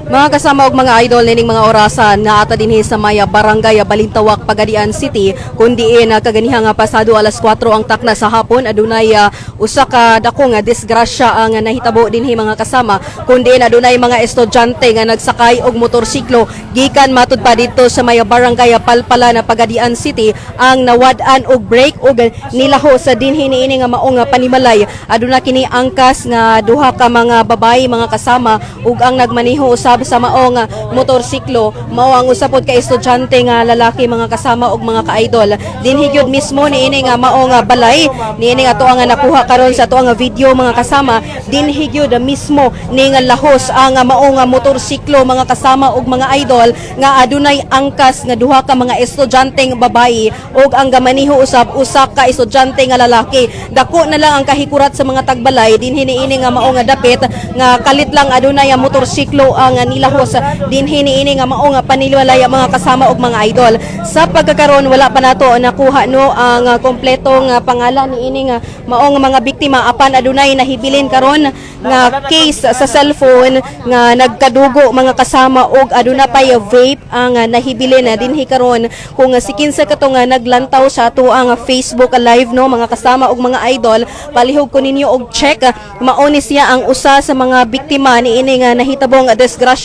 Mga kasama og mga idol nining mga orasan na ata dinhi sa Maya Barangay Balintawak, Pagadian City, kundi kaganiha nga pasado alas 4 ang takna sa hapon adunay usa ka dako nga disgrasya ang nahitabo dinhi mga kasama, kundi adunay mga estudyante nga nagsakay og motorsiklo gikan matud pa dito sa Maya Barangay Palpala na Pagadian City ang nawad-an og brake og nilaho sa dinhi niini nga mao nga panimalay. Aduna kini angkas nga duha ka mga babayi mga kasama ug ang nagmaneho usab sa maong motorsiklo mao ang usapod ka estudyante nga lalaki mga kasama og mga ka-idol. Dinhi gyud mismo niini nga maong balay niini nga tuwa nga nakuha karon sa tuwa nga video mga kasama, dinhi gyud mismo ni nga lahos ang maong motorsiklo mga kasama og mga idol nga adunay angkas nga duha ka mga estudyanteng babayi og ang gamaniho usab usa ka estudyante nga lalaki. Dako na lang ang kahikurat sa mga tagbalay dinhi niini nga mao nga dapit nga kalit lang adunay motorsiklo ang nilahos dinhi niini nga mao nga paniliwalay mga kasama og mga idol. Sa pagkakaron wala pa nato nakuha no ang kompletong pangalan niini nga mao nga mga biktima apan adunay nahibilin karon nga case sa cellphone nga nagkadugo mga kasama og aduna pay vape ang nahibilin dinhi karon kung si kinsa kato nga naglantaw sa ato ang Facebook live no mga kasama og mga idol, palihog ko ninyo og check mao ni siya ang usa sa mga biktima niini nga nahitabong disgrasya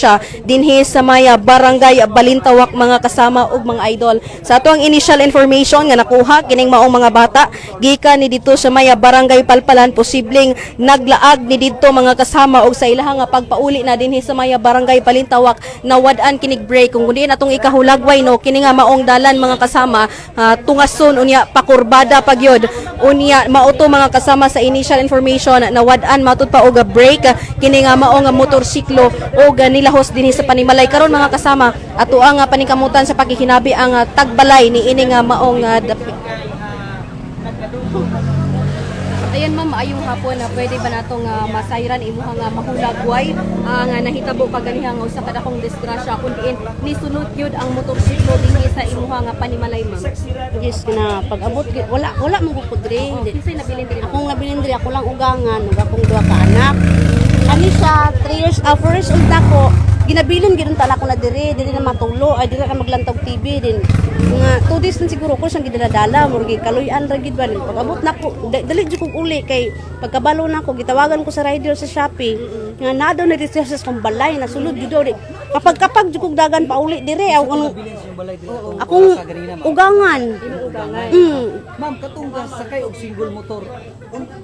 dinhi sa Maya Barangay Balintawak mga kasama ug mga idol. Sa ato ang initial information nga nakuha kining maong mga bata gikan ni dito sa Maya Barangay Palpalan, posibleng naglaag ni dito mga kasama og sa ilahang pagpauli na dinhi sa Maya Barangay Balintawak nawad-an kinig break kung kundi natong ikahulagway no kini nga maong dalan mga kasama tungason unya pakurbada pagyod unya mauto mga kasama sa initial information nawad-an matud pa og break kini nga maong motorsiklo og nilahos dinhi sa panimalay. Karon mga kasama ato ang paningkamutan sa pagkikinabi ang tagbalay ni ini nga maong dapit. Ayan ma'am, maayong hapon na pwede ba natong masayran imuha nga mahulagway ang nahitabo kaganiha nga usa ka dakong disgrasya kun diin nisunod gyud ang motorsiklo dinhi sa imuha nga panimalay ma'am. Yes na pag-abot wala man ko diri. Kinsay nabilin diri? Akong nabilin diri ako lang ugangan ug akong duha ka anak. Ani siya 4 years old nako. Ginabilin gid tala ko na diri na matulo ay diri ka maglantog TV din. Nga 2 days na siguro ko siyang gidala murgi kaluyan ra gid ba pag-abot nako dali jud kog uli kay pagkabalo nako gitawagan ko sa rider sa Shopee nga na daw na distress kong balay na sulod jud daw kapag jud kog dagan pa uli diri akong ugangan. Ma'am, katong sakay og single motor,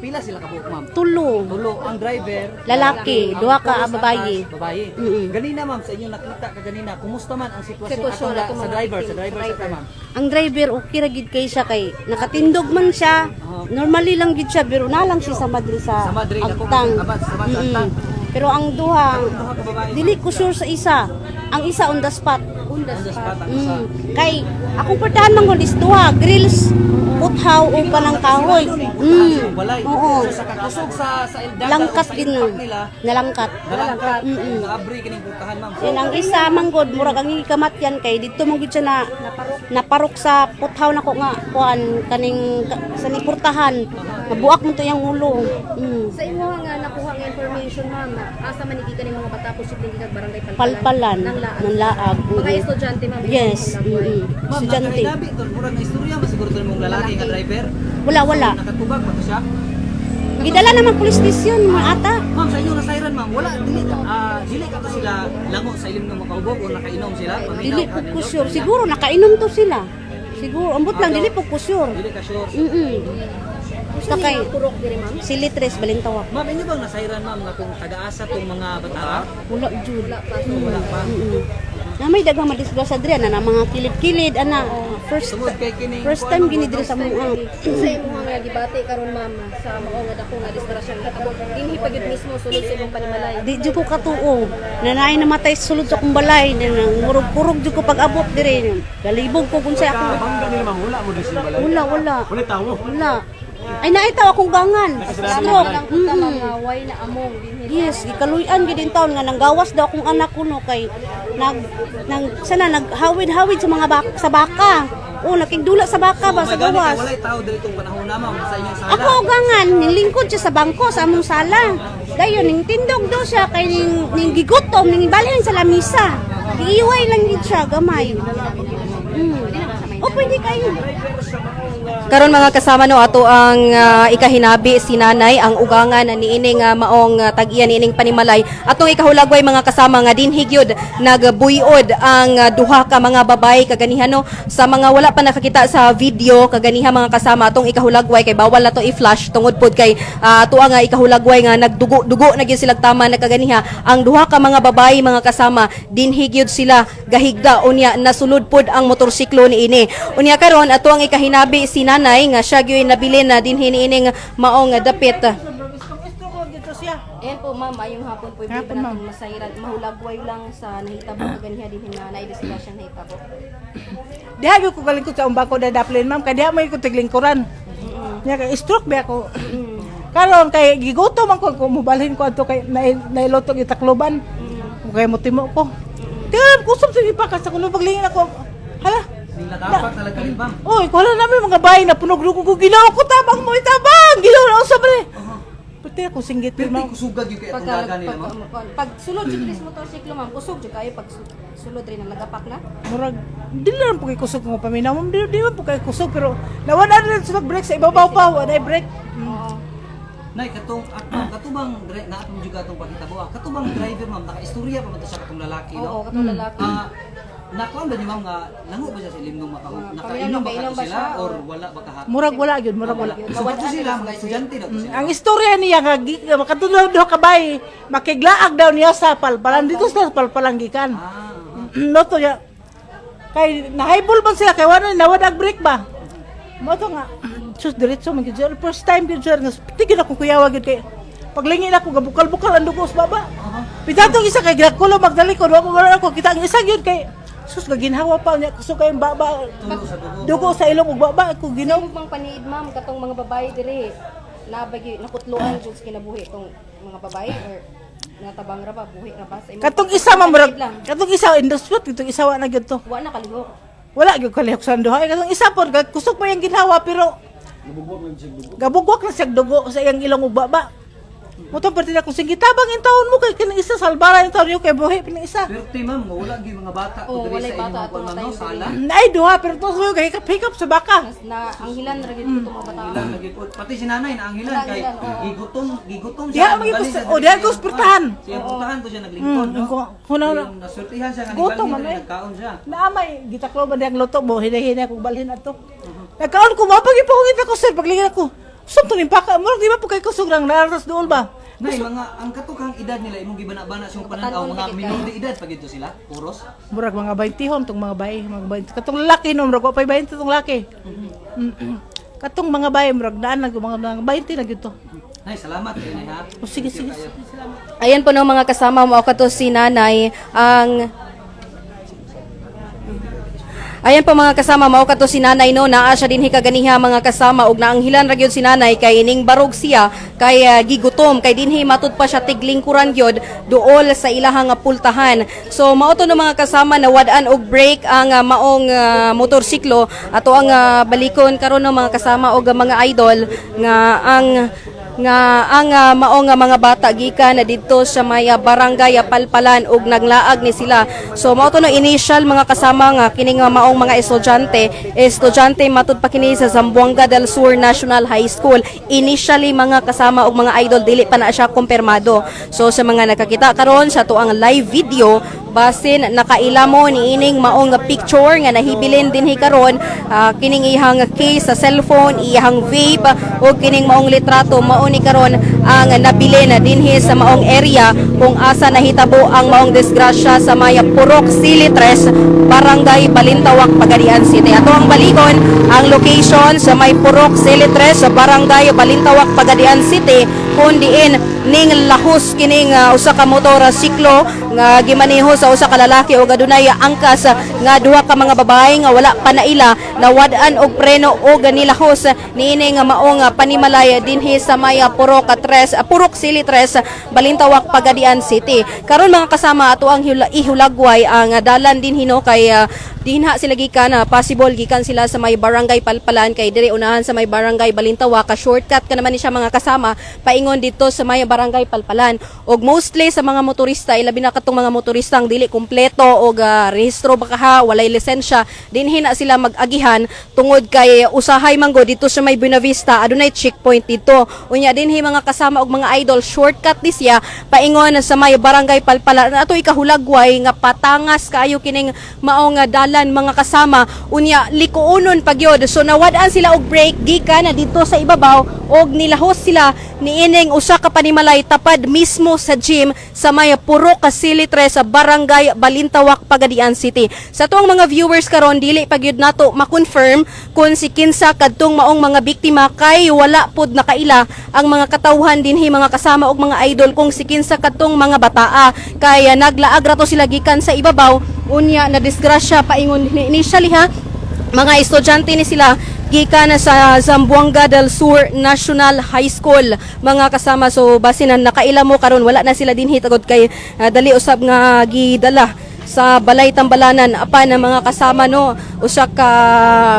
pila sila kabuok ma'am? Tulo. Ang driver Lalaki, duha ka babayi. Babayi. Ganina ma'am, sa inyo nakita ka ganina, kumusta man ang sitwasyon ato sa driver sa ma'am? Ang driver okay ra gid kay siya kay nakatindog man siya. Normally lang gid siya pero na lang siya sa Madrid sa Agtang. Pero ang duha dili ko sure sa isa. Ang isa on the spot. Kay akong portahan man gud is duha grills uthaw o panang kahoy. Oo. Sa kakusog sa ildaga Langkat din nalangkat. Naabri kining putahan ma'am. Yan ang isa manggod murag ang ikamat yan kay dito mo gid siya na naparok sa puthaw nako nga kuan kaning sa nipurtahan. Nabuak mo to yang ulo. Sa imo nga nakuha nga information ma'am, asa man iki kaning mga bata posibleng gid barangay Palpalan ng laag. Mga estudyante ma'am. Yes. Ma'am, Estudyante. nakailabi to, murag na istorya masiguro to mong lalaki nga driver. Wala. Nakatubag pa to siya. Gidala naman police station mga ata. Ma'am, sa inyo nasayran ma'am, wala dili ka to sila lango sa ilim ng makahubog o nakainom sila. Dili po ko sure. Siguro nakainom to sila. Siguro ambot lang dili po ko sure. Dili ka sure. Basta kay Turok diri ma'am. Silitres Balintawak. Ma'am, inyo bang nasayran ma'am na kung taga-asa tong mga bata? Wala jud. Wala pa. Na may daghang madisgrasya diri na mga kilid-kilid ana. Tungod kay kining First time gini diri sa mga. Sa imo nga gibati karon ma'am sa mao nga dako nga disgrasya nga katabo dinhi pa gyud mismo sulod sa imong panimalay. Di jud ko katuo. Nanay namatay sulod sa akong balay. Murug-purog jud ko pag-abot diri. Galibog ko kun sa ako. Wala. Wala tawo. Wala. Ay naitaw akong gangan. Stroke. Mga way na among dinhi. Yes, ikaluyan gid din taon nga nanggawas daw akong anak ko no kay naghawid-hawid sa mga sa baka. Nakigdula sa baka ba sa gawas. Wala tao diri tong panahon na ma'am sa inyong sala. Ako gangan nilingkod siya sa bangko sa among sala. Dayon ning tindog daw siya kay ning gigutom ning balhin sa lamisa. Giiway lang gid siya gamay. O pwede kayo. Karon mga kasama no ato ang ikahinabi si nanay ang ugangan niining maong tag-iya niining panimalay atong ikahulagway mga kasama nga dinhi gyud nagbuyod ang duha ka mga babay kaganihan no sa mga wala pa nakakita sa video kaganihan mga kasama atong ikahulagway kay bawal na to i-flash tungod pod kay ato ang ikahulagway nga nagdugo na gyud sila tama na kaganiha ang duha ka mga babay mga kasama dinhi gyud sila gahigda unya nasulod pod ang motorsiklo niini unya karon ato ang ikahinabi si nanay nga siya gyud nabilin na dinhi niining maong dapit. Ayan po ma'am, ayong hapon po ibig natin masayran mahulagway lang sa nahitabo kaganiha dinhi nanay sila siyang nahitabo. Diha gyud ko kalingkod sa umbako da daplin ma'am kay diha may ko tiglingkuran. Nya kay stroke ba ako. Karon kay gigutom man ko mobalhin ko adto kay nailotog itakloban. Kay motimo ko. Kaya kusog sa ipakas sa kuno paglingin ako. Hala. Dapat talaga rin, ma'am. Oy, wala namin mga bahay na punog-lugo ko ginawa ko tabang mo itabang. Ginawa na usab ni. Pati ako singgit Pero ma'am. kusugag yung kaya itong daga nila, ma'am. Pag sulod sa motorsiklo ma'am, kusog jud kayo pag sulod rin ang lagapak na. Murag dili lang po kay kusog nga paminaw. Ma'am, di man po kay kusog pero nawala na rin sa brake sa ibabaw pa, wala brake. Oo. Nay, katubang naatong juga itong pagkitabo. Katubang driver, ma'am, naka-istorya pa man siya katong lalaki, no? Oo, katong lalaki. Nakuan ba ni ma'am nga lango ba siya sa ilimnong makahug? Pamilyang Nakainom ba kainom kato ba sila siya, or or- wala ba kahapon? Murag wala gyud, murag wala. So ba't sila mga estudyante daw sila? Ang istorya niya nga makatulog daw kabay, makiglaag daw niya sa palpalan dito sa palpalang gikan. No to ya. Kay nahaybol man sila kay wala nawadag break ba. Mo to nga. Sus diretso man gyud. First time gyud sir nga tigil ako kuyawa gyud kay paglingin ako gabukal-bukal ang dugo sa baba. Pitatong isa kay Graculo magdalikod wala ako kita ang isa gyud kay sus gaginhawa pa niya kusog kay baba. Tulo sa dugo. Dugo sa ilong ug baba ako ginaw. Yung pang paniid ma'am katong mga babae diri nabagi nakutloan jud sa kinabuhi tong mga babae or natabang ra ba buhi ra ba sa imong Katong isa man murag lang. katong isa industry katong isa wa na gyud to. Wa na kalihok. Wala gyud kalihok sa duha. Katong isa pod kusog pa yang ginhawa pero gabugwak na siya dugo sa iyang ilong ug baba. Moto perti na kung sige tabang in taon mo kay kanang isa salbara in taon yo kay buhi pinang isa. Pero ti ma'am, wala gyud mga bata Oo, ko diri walay sa bata inyong atong kuan tayo sala. Ay duha pero to so kay hikap sa baka. Na ang hilan ra gyud ko mga bata. Ilan lagi po. Pati si nanay na ang hilan kay gigutom Diha siya. magi Magaling ko sa o diha ko ospirtahan. Siya puntahan ko siya naglingkod, no? Kuno Yung nasultihan siya nga Gutom, nibalhin ano eh. nagkaon siya. naamay gitaklo ba diyang luto mo hinay-hinay kong balhin ato. Nagkaon ko mapagi pa kung ko sir paglingin ako. Sumto ni paka mo di ba po kay kusog rang naras dool ba? Nay, mga ang katukang edad nila imong gibana-bana sa pananaw mga minor de edad pa gito sila. Puros. Murag mga 20 hon tong mga bay, mga 20. Katong lalaki no murag wa pay 20 tong lalaki. Katong mga bay murag daan lang mga 20 na gito. Nay, salamat kay nay ha. O sige sige. Ayan po no mga kasama mo kato si nanay ang Ayan po mga kasama mao kato si nanay no naa siya dinhi kaganiha mga kasama ug naanghilan ra gyud si nanay kay ning barog siya kay gigutom kay dinhi matud pa siya tiglingkuran gyud duol sa ilahang pultahan. So mao to no mga kasama na wad-an og break ang maong motorsiklo ato ang balikon karon no mga kasama og mga idol nga ang maong mga bata gikan na didto sa may barangay Palpalan ug naglaag ni sila. So mao to no initial mga kasama nga kining maong mga estudyante matud pa kini sa Zamboanga del Sur National High School. Initially mga kasama og mga idol dili pa na siya kumpirmado. So sa mga nakakita karon sa tuang live video basin nakailamo ni ining maong picture nga nahibilin dinhi karon kining ihang case sa cellphone, ihang vape o kining maong litrato mao ni karon ang nabilin dinhi sa maong area kung asa nahitabo ang maong disgrasya sa Maya Purok Sili 3 Barangay Balintawak Pagadian City. Ato ang balikon ang location sa May Purok Sili 3 sa Barangay Balintawak Pagadian City kun diin ning lahos kining usa ka motorsiklo nga gimaneho sa usa ka lalaki o adunay angkas nga duha ka mga babae nga wala pa naila nawad-an og preno o ganilahos niini nga maong panimalay dinhi sa Maya Purok Sili 3 Balintawak Pagadian City. Karon mga kasama ato ang ihulagway ang dalan dinhi no kay dinha sila gikan possible gikan sila sa may barangay Palpalan kay dire unahan sa may barangay Balintawak ka shortcut ka naman ni siya mga kasama paingon dito sa may barangay Palpalan. Og mostly sa mga motorista ilabi na katong mga motoristang dili kumpleto og rehistro baka ha walay lisensya dinhi na sila mag-agihan tungod kay usahay manggo dito sa may Buena Vista adunay checkpoint dito. Unya dinhi mga kasama og mga idol shortcut ni siya paingon sa may barangay Palpalan ato ikahulagway nga patangas kaayo kining maong dalan mga kasama unya likuonon pagyod so nawad-an sila og break gikan na dito sa ibabaw og nilahos sila niining usa ka panimalay tapad mismo sa gym sa may puro ka silitre sa barangay Balintawak, Pagadian City. Sa tuang mga viewers karon dili pagyud nato ma-confirm kung si kinsa kadtong maong mga biktima kay wala pod nakaila ang mga katawhan dinhi mga kasama og mga idol kung si kinsa kadtong mga bataa kay naglaag ra to sila gikan sa ibabaw unya na disgrasya paingon initially ha mga estudyante ni sila gikan sa Zamboanga del Sur National High School mga kasama so basinan nakaila mo karon wala na sila dinhi tagod kay dali usab nga gidala sa balay tambalanan apan ang mga kasama no usa ka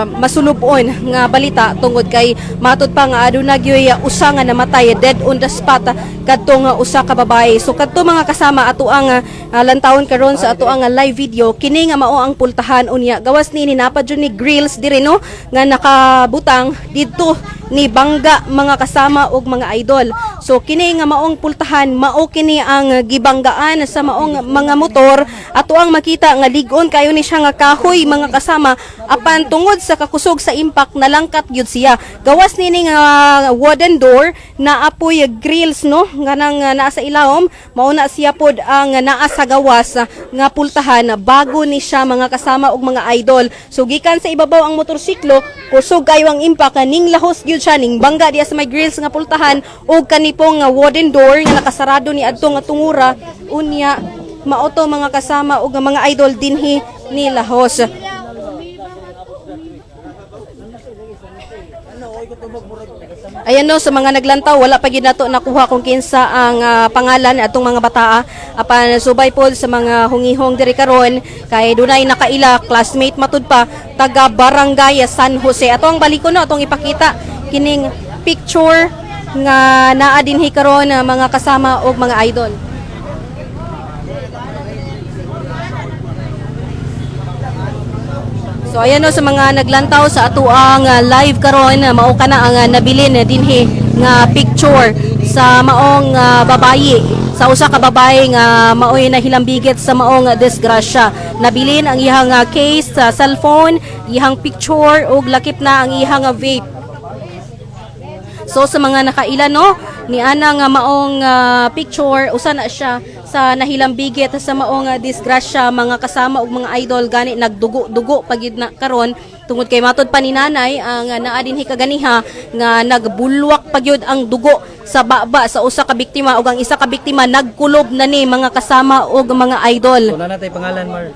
masulubon nga balita tungod kay matud pa nga aduna gyoy usa nga namatay dead on the spot kadtong usa ka babae. So kadto mga kasama ato ang lantawon karon sa ato ang live video kini nga mao ang pultahan unya gawas ni napad jud ni grills diri no nga nakabutang didto ni bangga mga kasama og mga idol. So kini nga maong pultahan mao kini ang gibanggaan sa maong mga motor ato ang makita nga ligon kayo ni siya nga kahoy mga kasama apan tungod sa kakusog sa impact nalangkat gyud siya. Gawas nini nga wooden door na apoy grills no nga nang naa sa ilawom mao na siya pod ang naa sa gawas nga pultahan bago ni siya mga kasama og mga idol. So gikan sa ibabaw ang motorsiklo kusog kayo ang impact ning lahos gyud siya ning bangga diya sa may grills nga pultahan og kanipong wooden door nga nakasarado ni adto nga tungura unya maoto mga kasama og mga idol dinhi ni lahos. Ayan no, sa mga naglantaw wala pa gyud nato nakuha kung kinsa ang pangalan atong mga bataa apan subay pod sa mga hungihong diri karon kay dunay nakaila classmate matud pa taga barangay San Jose. Ato ang balikon no atong ipakita kining picture nga naa dinhi karon mga kasama og mga idol. So ayan no, sa mga naglantaw sa ato ang live karon mao kana ang nabilin dinhi nga picture sa maong babayi sa usa ka babae nga maoy nahilambigit sa maong disgrasya. Nabilin ang iyang case sa cellphone, iyang picture ug lakip na ang iyang vape. So sa mga nakaila no ni ana nga maong picture usa na siya sa nahilambigit sa maong disgrasya mga kasama ug mga idol gani nagdugo-dugo pagid na karon tungod kay matud pa ni nanay ang naa dinhi kaganiha nga nagbulwak pagyud ang dugo sa baba sa usa ka biktima ug ang isa ka biktima nagkulob na ni mga kasama ug mga idol. Wala natay pangalan Mar.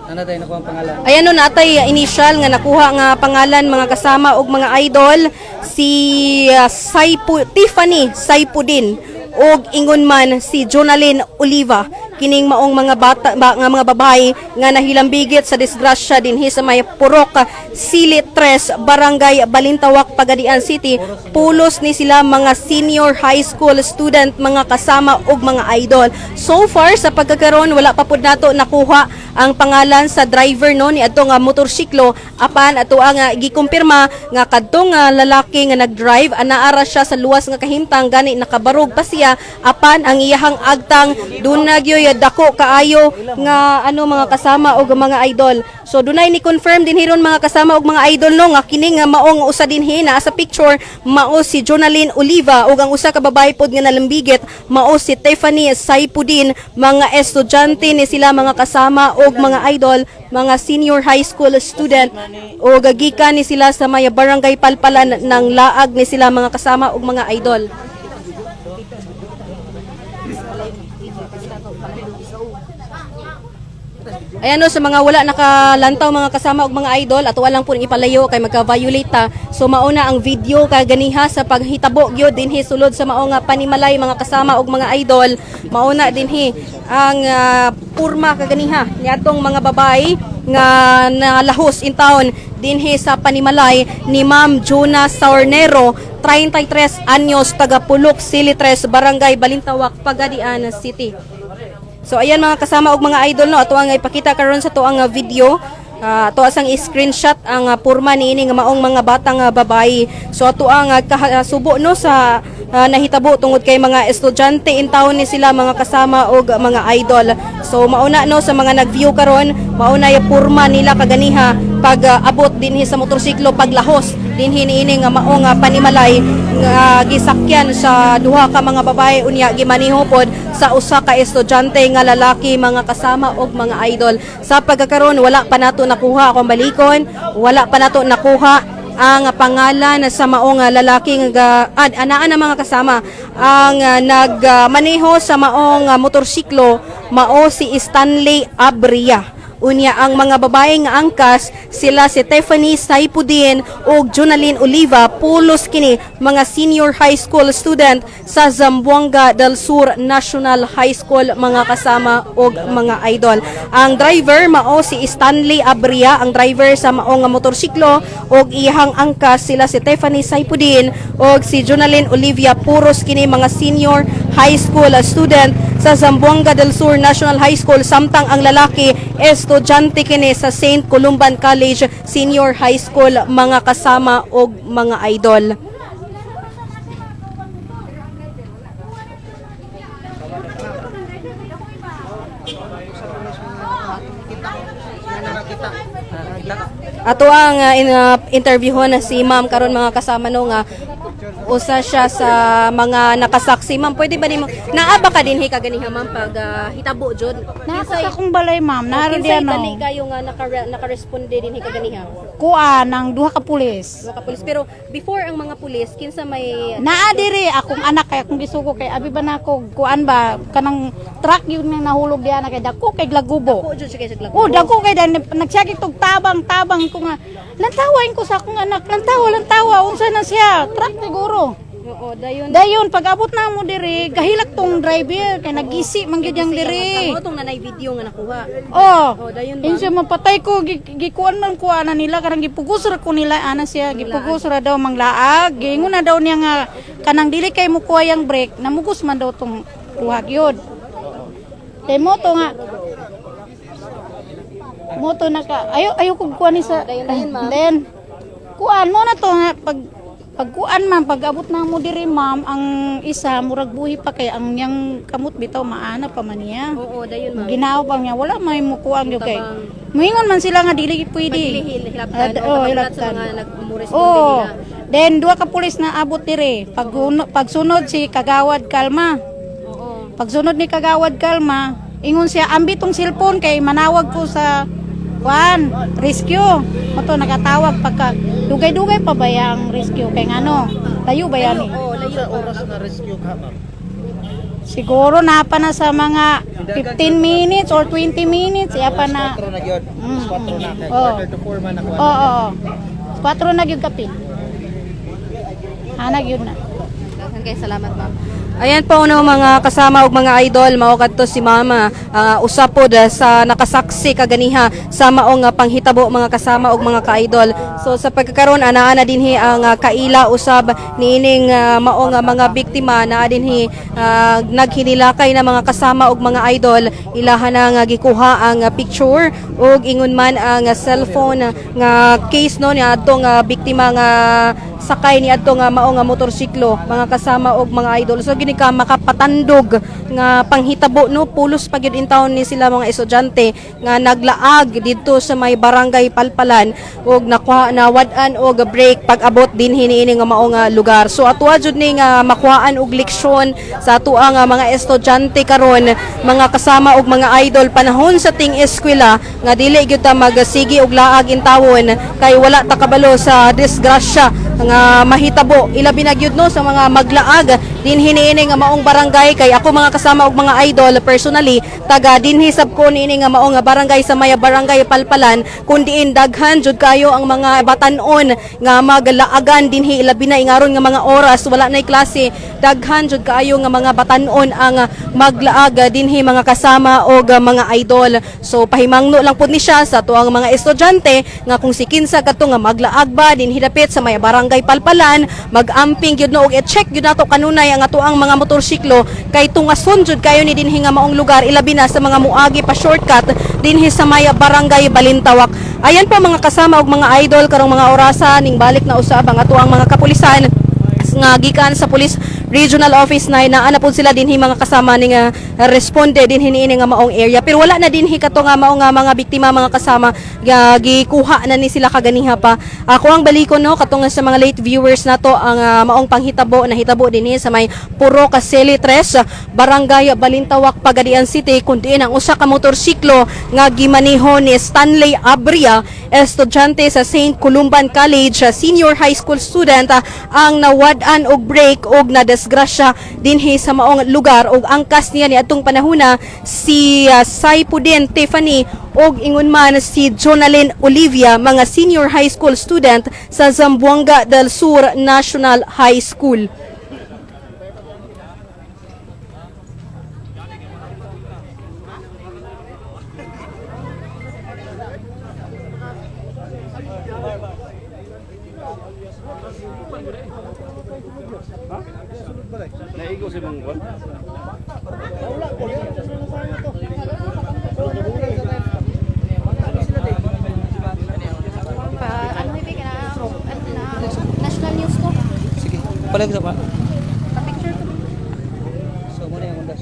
Ano tayo nakuha ang pangalan? Ayan no, natay initial nga nakuha nga pangalan mga kasama ug mga idol si Tiffany Saipudin og ingon man si Jonalyn Oliva kining maong mga bata nga mga babae nga nahilambigit sa disgrasya dinhi sa may Purok Sili 3 Barangay Balintawak, Pagadian City. Pulos ni sila mga senior high school student mga kasama og mga idol. So far sa pagkakaroon wala pa pud nato nakuha ang pangalan sa driver no ni adto nga motorsiklo apan ato ang gikumpirma nga kadtong lalaki nga nagdrive anaara siya sa luwas nga kahimtang gani nakabarog pa siya apan ang iyahang agtang dunay dako kaayo nga ano mga kasama og mga idol. So dunay ni confirm din hiron mga kasama og mga idol no nga kini nga maong usa dinhi na sa picture mao si Jonalyn Oliva ug ang usa ka babae pod nga nalambigit mao si Tiffany Saipudin. Mga estudyante ni sila mga kasama og mga idol, mga senior high school student o gikan ni sila sa may barangay Palpalan ng laag ni sila mga kasama og mga idol. Ayan no, sa mga wala nakalantaw mga kasama og mga idol at walang po ipalayo kay magka-violate ta. So mauna ang video kaganiha sa paghitabo gyud dinhi sulod sa mao nga panimalay mga kasama og mga idol. Mauna dinhi ang purma kaganiha niadtong mga babae nga nalahos in town dinhi sa Panimalay ni Ma'am Juna Saornero, 33 anyos, taga Pulok, Silitres, Barangay Balintawak, Pagadian City. So ayan mga kasama og mga idol no, ato ang ipakita karon sa tuang video. Ato asang screenshot ang purma niini nga maong mga batang babae. So ato ang subo no sa nahitabo tungod kay mga estudyante in town ni sila mga kasama og mga idol. So mauna no sa mga nag-view karon, mauna yung purma nila kaganiha pag abot dinhi sa motorsiklo paglahos dinhi niini nga maong Panimalay nga gisakyan sa duha ka mga babae unya gimaniho pod sa usa ka estudyante nga lalaki mga kasama og mga idol. Sa pagkakaron wala pa nato nakuha akong balikon, wala pa nato nakuha ang pangalan sa maong lalaki nga anaan na mga kasama ang nagmaneho sa maong motorsiklo mao si Stanley Abria. Unya ang mga babaeng nga angkas sila si Tiffany Saipudin ug Jonalyn Oliva, pulos kini mga senior high school student sa Zamboanga del Sur National High School mga kasama og mga idol. Ang driver mao si Stanley Abria, ang driver sa maong motorsiklo, og iyang angkas sila si Tiffany Saipudin og si Jonalyn Olivia, puros kini mga senior high school student sa Zamboanga del Sur National High School, samtang ang lalaki estudyante kini sa St. Columban College Senior High School mga kasama og mga idol. Ato ang interviewon na si Ma'am karon mga kasama no nga usa siya sa mga nakasaksi. Ma'am, pwede ba nimo naaba ka dinhi kaganiha ma'am pag hitabo jud? Nasa akong balay, ma'am. Naroon Kinsay diyan, dali no. kayo nga nakaresponde dinhi kaganiha? Kuan ng duha ka pulis. Mga pulis, pero before ang mga pulis kinsa may Naa diri akong anak kay akong gisugo kay abi ba nako kuan ba kanang truck yun nga nahulog diyan kay dako kay lagubo. ko jud siya kay siglag. Oh, dako kay dan nagsakit og tabang ko nga. Lantawain ko sa akong anak. Lantawa unsa na siya? Truck siguro. Oo, Dayon pag abot na mo diri, gahilak tong driver kay nagisi man gyud yang diri. Tamo tong nanay video nga nakuha. Oh, dayon ba? insa mapatay ko gikuan man ko ana nila kanang gipugos ra ko nila ana siya gipugos ra daw manglaag gingon na daw niya nga kanang dili kay mo kuha yang brake namugos man daw tong kuhag yun. Kay moto nga moto naka ayo kog kuan ni sa Dayon, ma'am. then kuan mo na to nga pagkuan man pag abot na mo diri ma'am ang isa murag buhi pa kay ang yang kamot bitaw maana pa man niya. Oo, dayon ma'am. Ginawa pa niya, wala may mukuang yung kay. Tabang. Muingon man sila nga dili pwede. Hilaptan. Hilaptan. Sa mga nagmuresponde Oh. nila. Then duha ka pulis na abot dire. Pagsunod si Kagawad Kalma. Oo. Pagsunod ni Kagawad Kalma, ingon siya ambi tong cellphone kay manawag ko sa kuan, rescue. Moto nakatawag pagka dugay-dugay pa ba yang rescue kay ngano? Layo ba yan eh? Oo, layo. Oras na rescue ka, ma'am. Siguro napa na sa mga 15 minutes or 20 minutes iya pa na. 4 na gyud. 4 na kay Oh. quarter to 4 man nakuha. Oo. 4 na gyud kapit. Ana gyud na. Okay, salamat ma'am. Ayan po no mga kasama ug mga idol, mao kadto si Mama usapod sa nakasaksi kaganiha sa maong panghitabo mga kasama ug mga ka-idol. So sa pagkakaron ana dinhi ang kaila usab niining maong mga biktima na dinhi naghinilakay na mga kasama ug mga idol, ilahan na nga gikuha ang picture ug ingon man ang cellphone nga case no ni adtong biktima nga sakay ni adto nga mao nga motorsiklo mga kasama og mga idol. So gini ka makapatandog nga panghitabo no, pulos pa gyud in town ni sila mga estudyante nga naglaag didto sa may barangay Palpalan og nakuha na wad-an og break pag abot dinhi niini nga mao nga lugar. So atuwa jud ni nga makuhaan og leksyon sa ato nga mga estudyante karon mga kasama og mga idol panahon sa ting eskwela nga dili gyud ta magsigi og laag in tawon kay wala ta kabalo sa disgrasya nga mahitabo ilabi na gyud no sa mga maglaag din hiniini nga maong barangay kay ako mga kasama og mga idol personally taga dinhi sab ko niini nga maong nga barangay sa Maya Barangay Palpalan kundiin daghan jud kayo ang mga batan-on nga maglaagan dinhi ilabi na ingaron nga mga oras wala nay klase daghan jud kayo nga mga batan-on ang maglaag dinhi mga kasama og mga idol. So pahimangno lang pud ni siya sa tuang mga estudyante nga kung si kinsa kadto nga maglaag ba dinhi dapit sa Maya Barangay Palpalan mag-amping gyud no og i-check gyud nato kanunay ang atuang mga motorsiklo kay tungason jud kayo ni dinhi nga maong lugar ilabi na sa mga muagi pa shortcut dinhi sa Maya Barangay Balintawak. Ayan po mga kasama og mga idol karong mga orasan ning balik na usab ang atuang mga kapulisan nga gikan sa Police Regional Office na inaana po sila dinhi mga kasama ning responde dinhi niini nga maong area pero wala na dinhi kato nga maong nga mga biktima mga kasama gikuha na ni sila kaganiha pa. Ako ang baliko no katong sa mga late viewers nato ang maong panghitabo na hitabo dinhi sa may Puro Caseli 3 Barangay Balintawak Pagadian City kundi ang usa ka motorsiklo nga gimaneho ni Stanley Abria estudyante sa St. Columban College senior high school student ang nawad-an og break og na disgrasya dinhi sa maong lugar og angkas niya ni atong panahona si Saipudin Tiffany og ingon man si Jonalyn Olivia mga senior high school student sa Zamboanga del Sur National High School. National news ko. Sige, palag sa pa.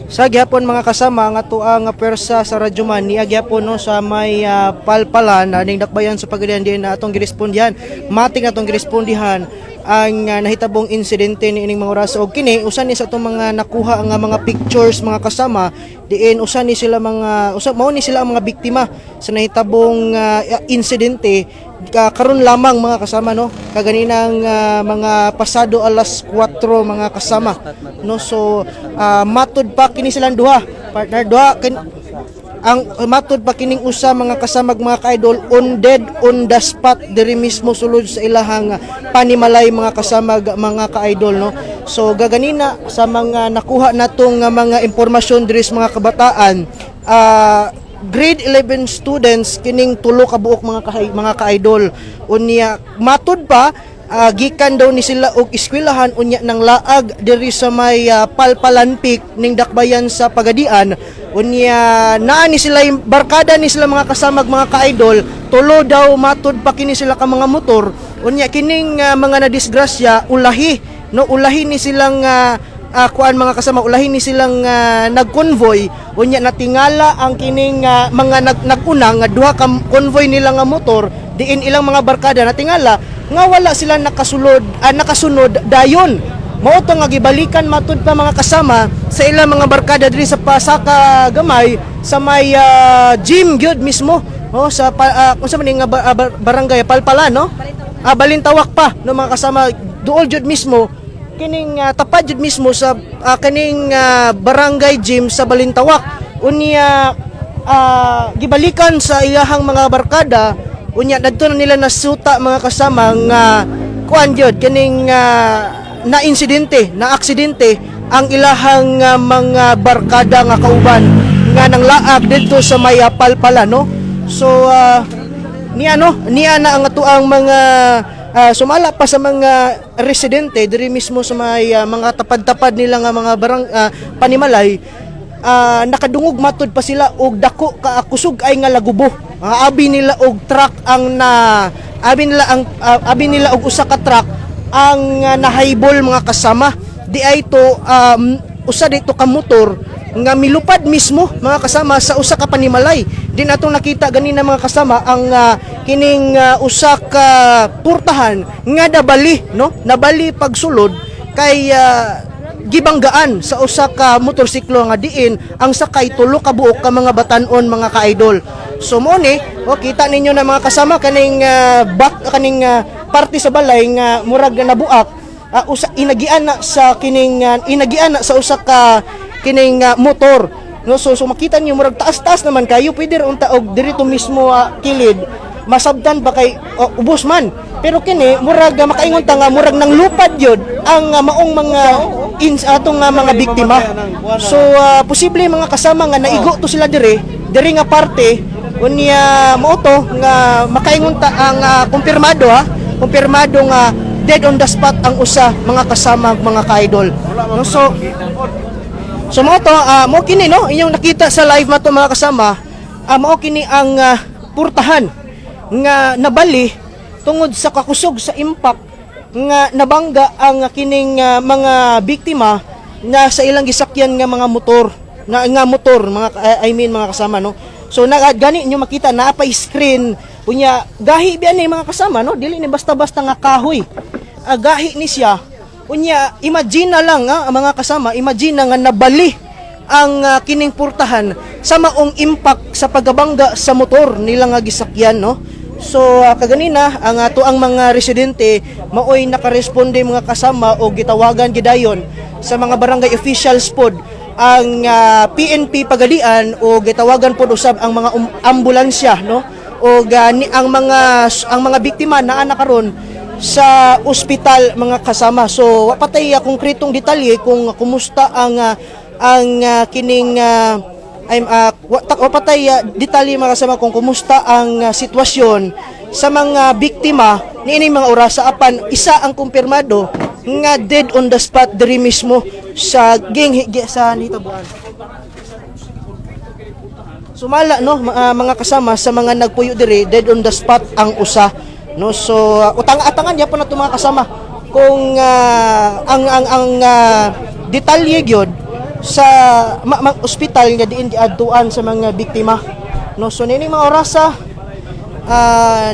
Sa gyapon mga kasama nga tuang persa sa radyoman niya gyapon no sa may Palpalan ning dakbayan sa Pagadian din na atong girespondihan mating atong girespondihan ang nahitabong insidente ni ining mga oras og kini usan ni sa atong mga nakuha nga mga pictures mga kasama diin usan ni sila mga mao ni sila ang mga biktima sa nahitabong insidente karon lamang mga kasama no kaganinang mga pasado alas 4 mga kasama no so matud pa kini silang duha partner duha ang matud pa kining usa mga kasamag mga ka-idol on dead on the spot diri mismo sulod sa ilahang panimalay mga kasamag mga ka-idol no so gaganina sa mga nakuha natong mga impormasyon diri sa mga kabataan grade 11 students kining tulo ka buok mga ka-idol unya matud pa gikan daw ni sila og eskwelahan unya ng laag diri sa may Palpalan Peak ning dakbayan sa Pagadian unya naa ni sila barkada ni sila mga kasamag mga ka-idol tulo daw matud pa kini sila ka mga motor unya kining mga nadisgrasya ulahi ni silang kuan mga kasama ulahi ni silang nag-convoy unya natingala ang kining mga nag-una nga duha ka convoy nila nga motor diin ilang mga barkada natingala nga wala sila nakasunod dayon mao to nga gibalikan matud pa mga kasama sa ilang mga barkada diri sa Pasaka Gamay sa may gym gyud mismo sa unsa man nga barangay Palpalan no Balintawak pa no mga kasama duol gyud mismo kining tapad jud mismo sa kining barangay gym sa Balintawak unya gibalikan sa iyahang mga barkada unya dadto na nila nasuta mga kasama nga kuan jud kining na insidente na aksidente ang ilahang mga barkada nga kauban nga nang laag didto sa may Palpalan no so niya na ang atuang mga sumala pa sa mga residente diri mismo sa may mga tapad-tapad nila nga mga panimalay nakadungog matud pa sila og dako ka kusog ay nga lagubo abi nila og truck ang abi nila og usa ka truck ang nahaybol mga kasama di ay to usa dito ka motor nga milupad mismo mga kasama sa usa ka panimalay din atong nakita ganina mga kasama ang kining usa ka purtahan nga nabali pagsulod kay gibanggaan sa usa ka motorsiklo nga diin ang sakay tulo ka buok ka mga batan-on mga ka-idol so mo ni kita ninyo na mga kasama kaning parte sa balay nga murag nabuak usa inagian na sa kining inagian na sa usa ka kining motor, no? So makita niyo murag taas-taas naman kayo, pwede ra unta og dirito mismo kilid masabtan ba kay ubos man. Pero kini murag makaingon ta nga murag nang lupad yun ang maong mga atong mga biktima. So posible mga kasama nga naigo to sila diri nga parte unya mao to nga makaingon ta ang kumpirmado nga dead on the spot ang usa mga kasama mga ka-idol. No, so mo to mo kini no inyong nakita sa live mato mga kasama, mao kini ang purtahan nga nabali tungod sa kakusog sa impact nga nabangga ang kining mga biktima na sa ilang gisakyan nga mga motor mga mga kasama, no. So gani nyo makita na pa screen unya gahi biyan ni mga kasama, no, dili ni basta-basta nga kahoy, gahi ni siya unya. Imagine na lang mga kasama, imagine na nga nabali ang kining purtahan sa maong impact sa paggabangga sa motor nila nga gisakyan, no. So kaganina ang ato ang mga residente maoy nakaresponde mga kasama o gitawagan gidayon sa mga barangay officials pod ang PNP Pagadian o gitawagan pod usab ang mga ambulansya, no, o ang mga biktima naa na karon sa ospital mga kasama. So patay konkretong detalye kung kumusta ang kining patay detalye mga kasama kung kumusta ang sitwasyon sa mga biktima niining mga oras apan isa ang kumpirmado nga dead on the spot diri mismo sa sa nitabuan. Sumala, no, mga kasama sa mga nagpuyo diri dead on the spot ang usa, no. So utang-atangan yapon nato mga kasama kung ang detalye gyud sa ospital nga diin giadtuan sa mga biktima, no. So nining mga orasa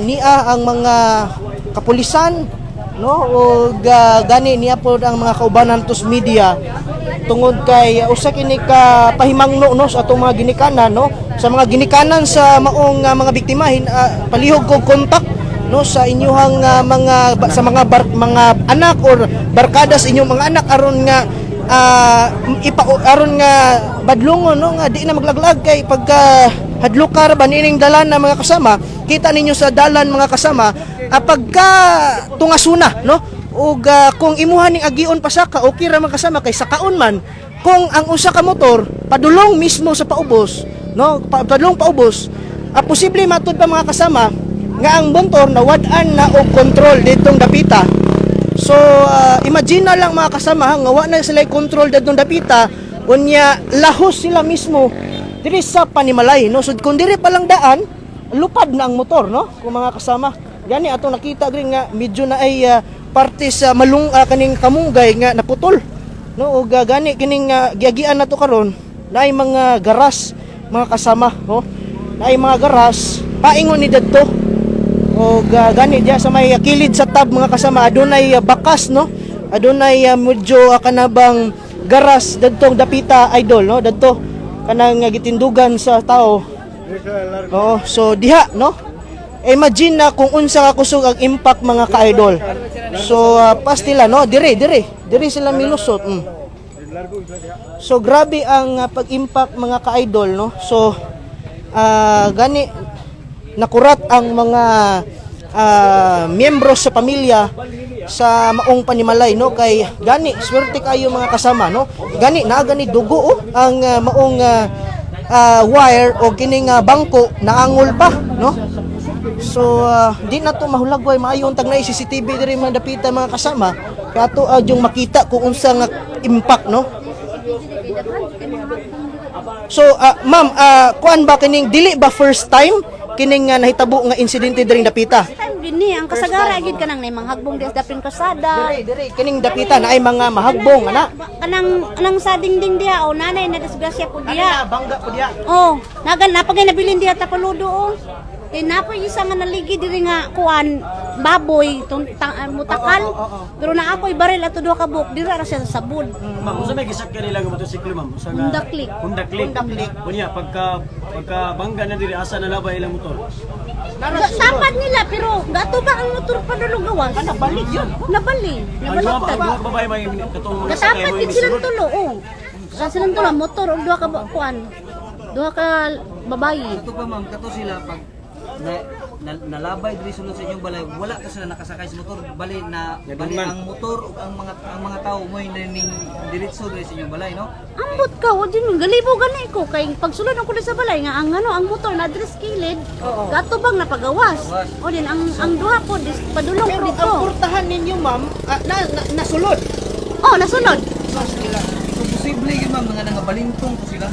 niya ang mga kapulisan, no, o gani niya po ang mga kaubanan tos media tungod kay usa kini ka pahimangno, no, sa atong mga ginikanan, no, sa mga ginikanan sa maong mga biktima palihog kog kontak, no, sa inyong mga anak or barkada sa inyong mga anak aron nga aron nga badlungon, no, nga di na maglaglag kay pagka hadlokar ba nining dalan na mga kasama. Kita ninyo sa dalan mga kasama pagka tungasuna, no, ug kung imuha ning agion pasaka okay ra mga kasama kay sakaon man kung ang usa ka motor padulong mismo sa paubos, no, padulong paubos, posible matud pa mga kasama nga ang motor nawad-an na og control ditong dapita. So imagine na lang mga kasama nga wa na sila control datong dapita unya lahos sila mismo diri sa panimalay, no. So kung diri pa lang daan lupad na ang motor, no, kung mga kasama gani atong nakita gani nga medyo na ay parte sa kaning kamunggay nga naputol, no, o gani kining giagian nato karon naay mga garas mga kasama, no, naay mga garas paingon ni dadto o gani diya sa may kilid sa tab mga kasama adunay bakas, no, adunay medyo kanabang garas dadtong dapita idol, no, dadto kanang gitindugan sa tao. Oo, so diha, no, imagine na kung unsa ka kusog ang impact mga ka-idol. So pastila, no, diri sila milusot. So grabe ang pag-impact mga ka-idol, no. So gani nakurat ang mga miyembro sa pamilya sa maong panimalay, no, kay gani swerte kayo mga kasama, no, gani na gani dugo ang maong wire o kining bangko naangol pa, no. So di na to mahulagway maayo untag na CCTV diri mga dapita mga kasama kay ato yung makita kung unsa nga impact, no. So ma'am, kuan ba kining dili ba first time kining nahitabo nga insidente diri dapita? Gini ang kasagara gid kanang nay manghagbong des dapin kasada. Diri kining dapita na ay mga mahagbong ana. Kanang sa dingding diha o nanay na disgrasya po diha. Bangga po diha. Oh, napagay nabilin diha ta paludo. Napoy isa nga naligi diri nga kuan baboy mutakal. Pero na apoy baril ato duha ka buok dira ra siya sa sabod. Ma'am, unsa may gisakyan nila nga motorsiklo, ma'am? Usa nga Honda Click. Honda Click. Unya pagka bangga na diri asa na labay ilang motor? Dapat nila pero gato ba ang motor pa gawas? Nabalik yun. Nabali. Ang Nabaliktad. mga babae may katong mga sakay Katapat mo din yung silang isulod. tulo, oh. Sa silang tulo, motor o duha ka kuan. Duha ka babayi. Kato pa ma'am, kato sila pag nalabay diri sulod sa inyong balay, wala ka sila nakasakay sa motor, bali ang motor ug ang mga tao mo ning diretso diri sa inyong balay, no? Ambot ka, o din galibo gani ko kay pagsulod ako sa balay nga ang motor na address kilid. Gato bang napagawas. O din ang duha po padulong Pero ko dito. ang portahan ninyo, ma'am, nasulod. Oh, nasunod. So posible gyud ma'am nga nabalintong ko sila.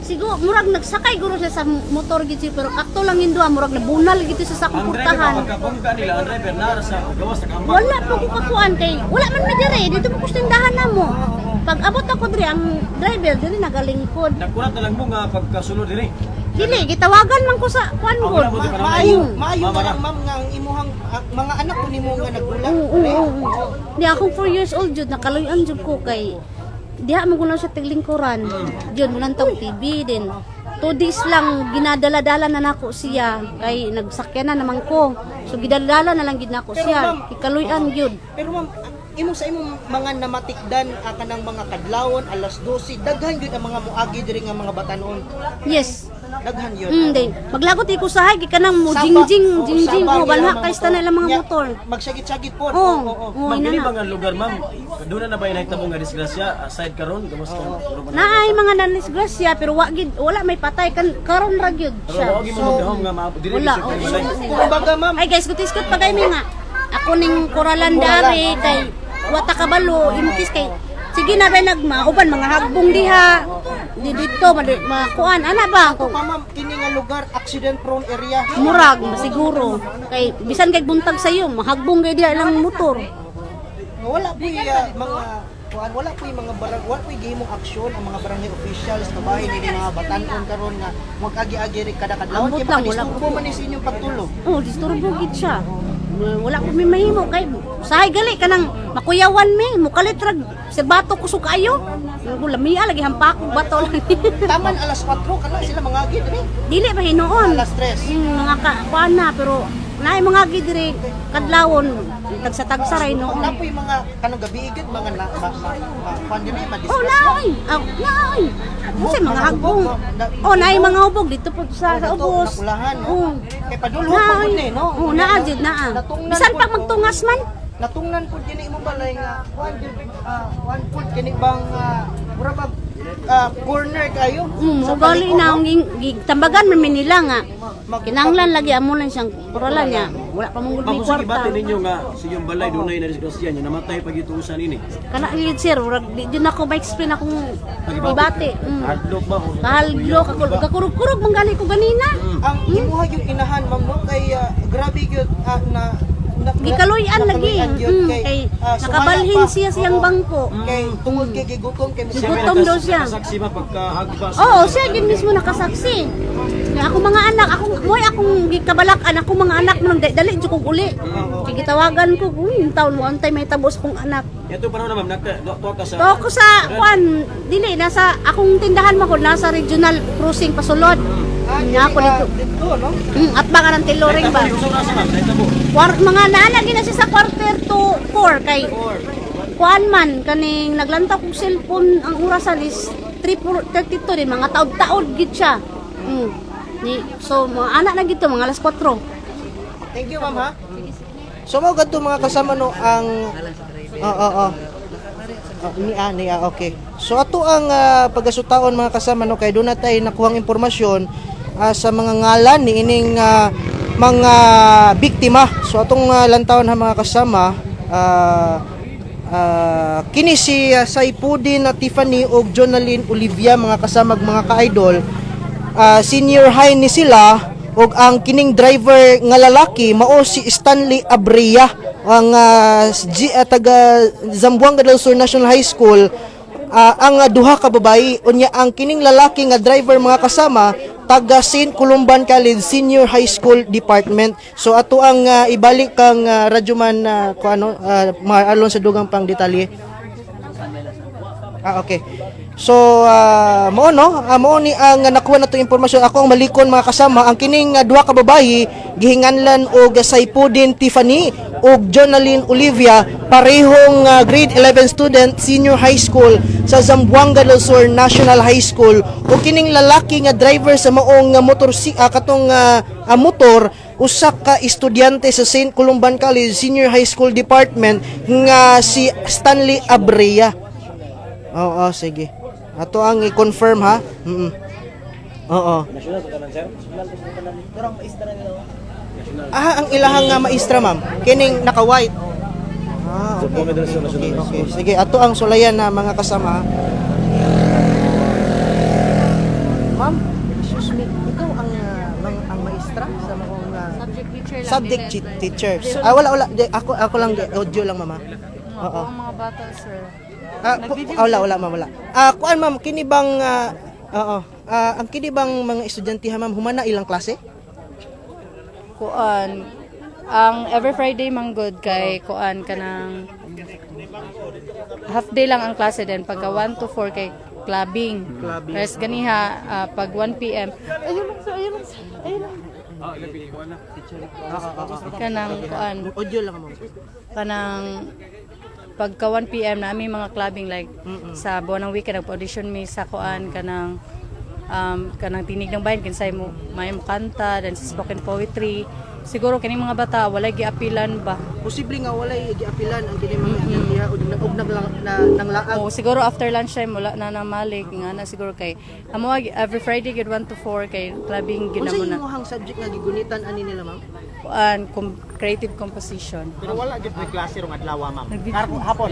Siguro murag nagsakay guro siya sa motor gid siya, pero akto lang yung duha murag nabunal gid siya sa Ang driver portahan. pagkabangga nila, ang driver nara sa gawas sa kambang. Wala po ko kakuan kay wala man mi dire dito po kustindahan namo. Pag abot ako dire ang driver dire nagalingkod. Nakurat na lang mo nga pagkasulod diri. Dili gitawagan man ko sa kuan Ang gud. wala mo di ka na Maayo Mamara. nga lang, ma'am, nga ang imuhang mga anak ko nimo nga nagbulag. Oo. Di akong 4 years old jud nakaluyan jud ko kay diha mo kuno sa tiglingkuran. Jud mo lang tong TV din. 2 days lang ginadala-dala na nako siya kay nagsakyan na naman ko. So gidala na lang gid nako Pero, siya. ma'am, Ikaluyan jud. Pero ma'am, imong sa imong mga namatikdan kanang mga kadlawon alas 12 daghan gyud ang mga muagi diri nga mga batanon. Yes. Daghan yun. Din. Maglagot iko sa hay kanang mo Saba- jingjing saba oh, walha nila kay mga sta na lang mga Nya, motor. Magsagit-sagit po. Oo. Oo. Oo, Ma'am, dili ina ba na. nga lugar, ma'am? Doon na ba yung nahitabo nga disgrasya? Aside karon, kamusta? Naay mga nanisgrasya pero wala may patay karon ra gyud Pero siya. wagi mo magdahom nga dili Wala. sa balay. Kumbaga ma'am, Ay guys, kutis-kut pa kay mi nga. Ako ning koralan dari kay wata kabalo imukis kay sige na rin nagmauban mga hagbong diha. Di dito makuan ana ba ako ako pa ma'am, kini nga lugar accident prone area. murag siguro kay bisan kay buntag sayo mahagbong gay diha lang motor. Wala po wala po yung mga barang, wala po yung gihimong aksyon ang mga barangay officials na bahay ni mga batanon karon nga wag agi-agi rin kada kadlawon Ambot kay lang, mga wala disturbo man ni sa inyong pagtulog. Oh, disturbo gid siya. Wala ko may mahimo kay sahay gali kanang makuyawan mi mukalit rag sa bato kusog kayo. Wala mi lagi hampak bato lang. Taman alas 4 kana sila mga agi diri. Dili ba hinuon? Alas 3. Yung mga kuana pero naay mga gidiri kadlawon tagsa-tagsa ray no. Wala po yung mga kanang gabi igid mga pandemi Oh, madisgrasya. naay. Naay. Kasi mga hagbong. Oh, naay mga hubog dito po sa ubos. Nakulahan, no? Oh. Kay padulho pa po ni, no? Oh, naa jud naa. Natungnan Bisan po- pag magtungas man. Natungnan po din imong balay nga one foot kini bang mura ba corner kayo Mo gali paliko, na no? ang tambagan man mi nila nga. Kinanglan lagi amo lang siyang puralan niya. Wala pa mong Ma'am, gulbi kung sige kwarta. bati ninyo nga sa iyong balay doon na disgrasya niya, namatay pag ituusan ini. Kana gid sir, murag di jud ako ma-explain akong ibate. Hardlock ba? Kahaldlo kakurog-kurog man gali ko ganina. Ang imuha yung inahan ma'am no kay grabe gyud na Gikaluyan lagi. nakaluyan gyud Kay sumala nakabalhin pa. siya siyang Oo. bangko. Kay tungod kay gigutom kay Siya Gutom daw siya. Saksi ba pagkahagba sa Oo, siya din mismo nakasaksi. Nga ako mga anak, akong gikabalakan, ako mga anak mo nang dali jud kog uli. Kay gitawagan ko, taon mo antay may tabos kong anak. Ito pa naman ma'am, tuwa ka sa To ako sa kwan, dili nasa akong tindahan mo ko nasa regional cruising pasulod. Nga ako dito. dito no At baka ng tiloring ba? Usaw na sa ma'am, nahitabo. Mga naalagi na siya sa quarter to 4 kay kuan man kaning naglantaw kog cellphone ang orasan is 3:32 din mga taod-taod gid siya. So mga anak na gid to mga alas 4. thank you ma'am ha so mo gadto mga kasama no ang okay. So ato ang pagasutaon mga kasama no kay doon natay nakuhang impormasyon sa mga ngalan ni ining mga biktima. So atong lantawon ha mga kasama kini si Saipudin Tiffany ug Jonaline Olivia mga kasamag mga ka-idol. Senior high ni sila ug ang kining driver nga lalaki mao si Stanley Abrea ang taga Zamboanga del Sur National High School. Ang duha ka babayi unya ang kining lalaki nga driver mga kasama taga St. Columban College Senior High School Department. So ato ang ibalik kang radyoman maalon sa dugang pang detalye. Okay. So mao no, mao ni ang nakuha nato impormasyon. Ako ang malikon mga kasama, ang kining duha ka babayi gihinganlan og Saipudin Tiffany ug Jonaline Olivia, parehong grade 11 student senior high school sa Zamboanga del Sur National High School. Ug kining lalaki nga driver sa maong motor motor usa ka estudyante sa St. Columban College Senior High School Department nga si Stanley Abrea. Oo, sige. Ato ang i-confirm ha. Oo. Ang ilahang nga maestra ma'am, kining naka-white. Okay. Sige, ato ang sulayan na mga kasama. Ma'am, excuse me, ikaw ang maestra sa mga Subject teacher lang. subject teacher. Wala. Ako lang, audio lang mama. Oo. Ang mga bata, sir. Wala ma'am, wala. Kuan ma'am, kini bang ang kini bang mga estudyante ha ma'am, humana ilang klase? Kuan ang every Friday manggod kay kuan kanang half day lang ang klase din pagka 1 to 4 kay clubbing. Rest ganiha pag 1 PM. Ayun lang. Kanang kuan Audio lang ma'am. kanang pagka 1 PM na aming mga clubbing like sa buwan ng weekend nag-audition mi sa kuan kanang tinig ng bayan kinsay mo may kanta then sa spoken poetry siguro kining mga bata walay giapilan ba Posible nga walay giapilan ang kini mga estudyante ug nang laag. o siguro after lunchtime wala na namalik nga na siguro kay amo every Friday gid 1 to 4 kay clubbing gid Unsa mo na imong subject nga gigunitan ani nila ma'am? kuan creative composition Pero wala gyud may klase rong adlaw ma'am. Nag-video. Hapon.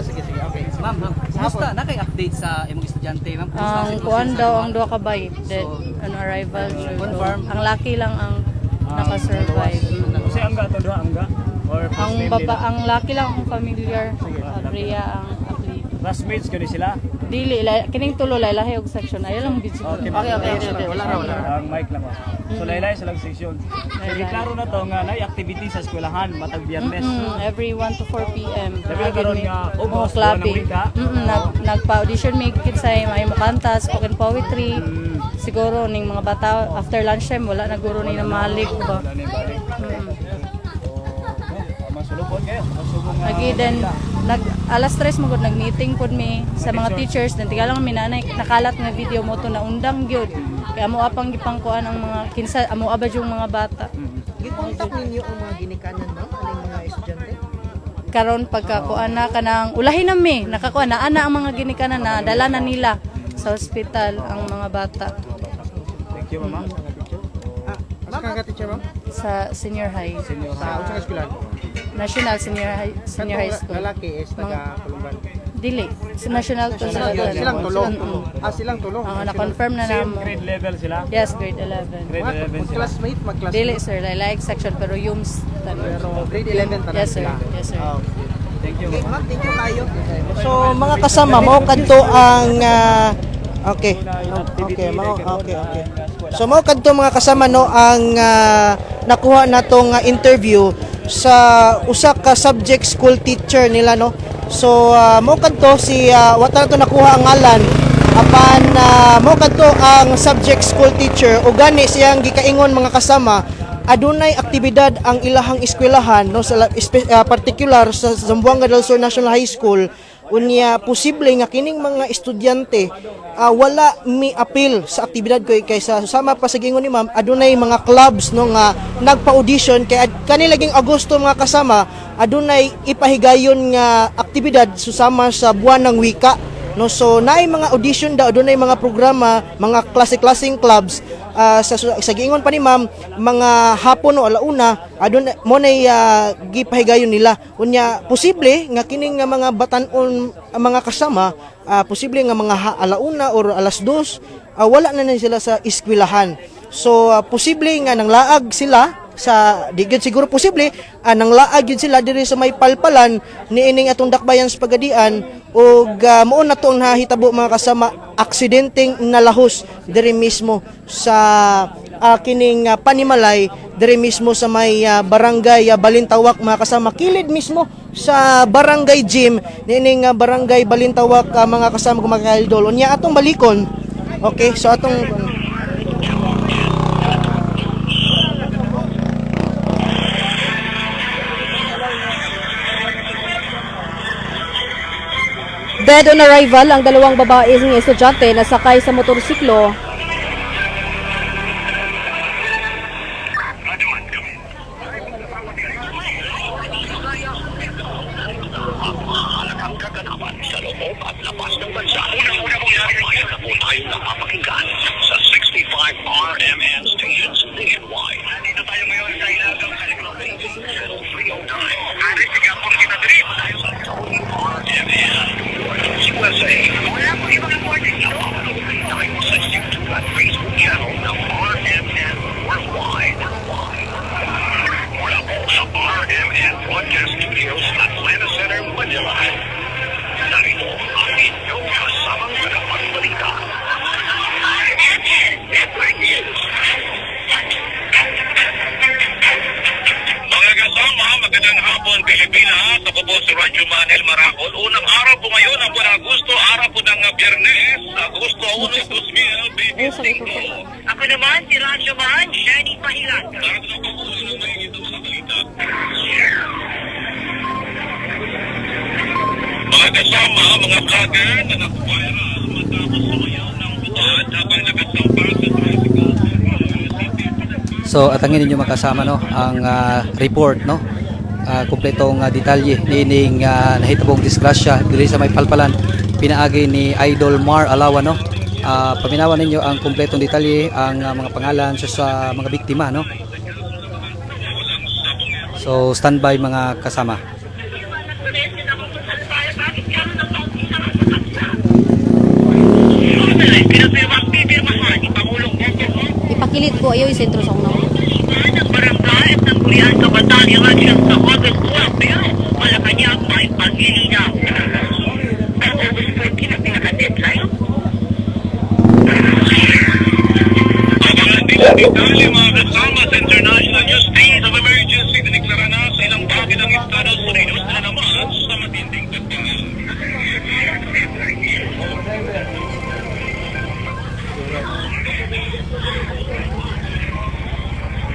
Sige, okay. Ma'am, kumusta na kay update sa imong estudyante, ma'am? Kumusta ang sitwasyon kuan sa daw duha? ang duha ka bay dead on arrival confirm. ang lucky lang ang naka-survive. Kasi angga to duha angga or Ang lucky lang ang familiar. Adria ang athlete. classmates kani sila. Dili kining tulo lahi og section. Ayo lang video. Okay. Wala ra. Ang mic lang. So laylay sa lang section. Sige klaro na to nga nay activity sa eskwelahan matag Biyernes. Every 1 to 4 PM. Sabi karon nga August clubbing. wika. Nagpa-audition may kinsay may mukanta, spoken poetry. Siguro ning mga bata after lunchtime wala na guro ni na malik ba. Wala ni balik. Masulupon kayo. Masubong Lagi din alas 3 mo gud nag-meeting pud mi sa mga teachers then tiga lang mi nanay nakalat nga video mo to na undang gyud. Kaya amo apang gipangkuan ang mga kinsa amo aba yung mga bata. Gi-contact ninyo ang mga ginikanan ma'am, aning mga estudyante? Karon pagkakuan na kanang ulahin na mi nakakuan na ana ang mga ginikanan na dala na nila sa ospital ang mga bata Thank you mama. Ma'am, ka teacher ma'am? sa senior high. Sa unsang eskwelahan? National senior high school. Lalaki is taga Columban. Dili sa national to sa Silang tulo. Silang tulo. na-confirm na namo. Grade level sila. Yes, grade 11. Grade 11 sila. Classmate, mag-classmate. Dili sir, like section pero yums Pero grade 11 pa Yes sir. sila. Yes sir. Thank you Okay, mama. ma'am, thank you kayo. So, mga kasama, mao kadto ang okay. So, mao kadto mga kasama no ang nakuha natong interview sa usa ka subject school teacher nila no. So, mao kadto si wata to nakuha ang ngalan apan mao kadto ang subject school teacher ug gani siyang gikaingon mga kasama adunay aktibidad ang ilahang eskwelahan no sa particular sa Zamboanga del Sur National High School unya posible nga kining mga estudyante wala mi appeal sa aktibidad kaysa sama pa sa gingon ni ma'am adunay mga clubs no nga nagpa-audition kay kanilaging Agosto mga kasama adunay ipahigayon nga aktibidad susama sa buwan ng wika no so naay mga audition daw adunay mga programa mga klase-klaseng clubs sa giingon pa ni ma'am mga hapon o alauna adun mo nay gipahigayon nila unya posible nga kining nga mga batan-on mga kasama posible nga mga alauna or alas 2 wala na sila sa eskwelahan so posible nga nanglaag sila sa di gyud siguro posible nanglaag gyud sila diri sa may palpalan niining atong dakbayan sa Pagadian ug mao na to nahitabo mga kasama aksidenteng nalahos diri mismo sa kining panimalay diri mismo sa may barangay Balintawak, mga kasama, kilid mismo sa barangay gym nining barangay Balintawak, mga kasama ko, mga ka-idol. Unya atong balikon. Okay, so atong Dead on arrival ang dalawang babaeng estudyante na sakay sa motorsiklo. Sa loob at labas ng bansa. Unang-una mong narinig na po tayong napapakinggan sa 65 RMN stations nationwide. Nandito tayo ngayon sa ilagang California Radio 309. Aris Sigapong Kinadrip sa RMN USA. Wala po ibang reporting dito. Napapanood tayo sa YouTube at Facebook channel ng RMN Worldwide. Mula po sa RMN Podcast Studios, Atlanta Center, Manila. Narito ang inyong kasamang balita. Mga kasama, magandang hapon Pilipinas. Ako po si Radyo Manel Maracol. Unang araw po ngayon ang buwan Agosto, araw po ng Biyernes, Agosto 1, 2025. Ako naman si Radyo Man, Jenny Pahilan. Narito na po po ng makikita sa balita. Mga kasama, mga vlogger na nag-viral matapos sumayaw ng buwan habang nakasampa sa tricycle. So atangin ninyo makasama no ang report no, kumpletong detalye nining nahitabong disgrasya diri sa may Palpalan pinaagi ni Idol Mar Alawan no. Paminawan ninyo ang kumpletong detalye, ang mga pangalan sa mga biktima no. So standby mga kasama. Ipakilid ko ayo isentro sa unang. Ang barangay at ng Korean Kabataan election sa August 12, pero Malacanang may paglilinaw. Ang August 14 ang pinaka-deadline. Abangan din ang detalye mga kasama sa International News State of Emergency. Diniklara na sa ilang bagay ng Estados Unidos na naman sa matinding pagtangal.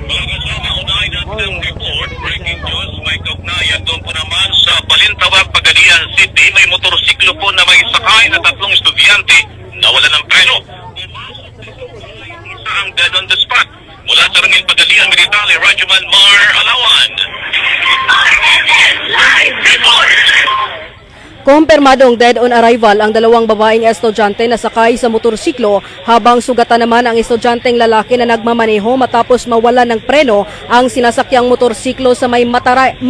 Mga kasama, unahin natin ang report. Breaking news, may kaugnayan doon po naman sa Balintawak, Pagadian City. May motorsiklo po na may sakay na 3 estudyante na wala ng preno. Isa ang dead on the spot. Mula sa Rangil Pagadian, Military Radyoman Mar Alawan. Live report! Kumpirmadong dead on arrival ang dalawang babaeng estudyante na sakay sa motorsiklo habang sugatan naman ang estudyanteng lalaki na nagmamaneho matapos mawala ng preno ang sinasakyang motorsiklo sa may matarik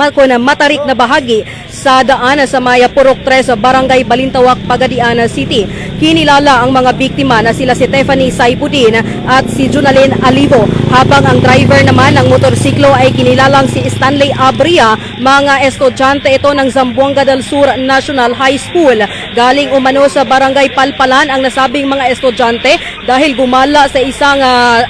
na bahagi sa daan sa may Purok 3 sa Barangay Balintawak, Pagadian City. Kinilala ang mga biktima na sila si Stephanie Saipudin at si Junalyn Alivo, habang ang driver naman ng motorsiklo ay kinilalang si Stanley Abria. Mga estudyante ito ng Zamboanga del Sur National High School. Galing umano sa Barangay Palpalan ang nasabing mga estudyante dahil gumala sa isang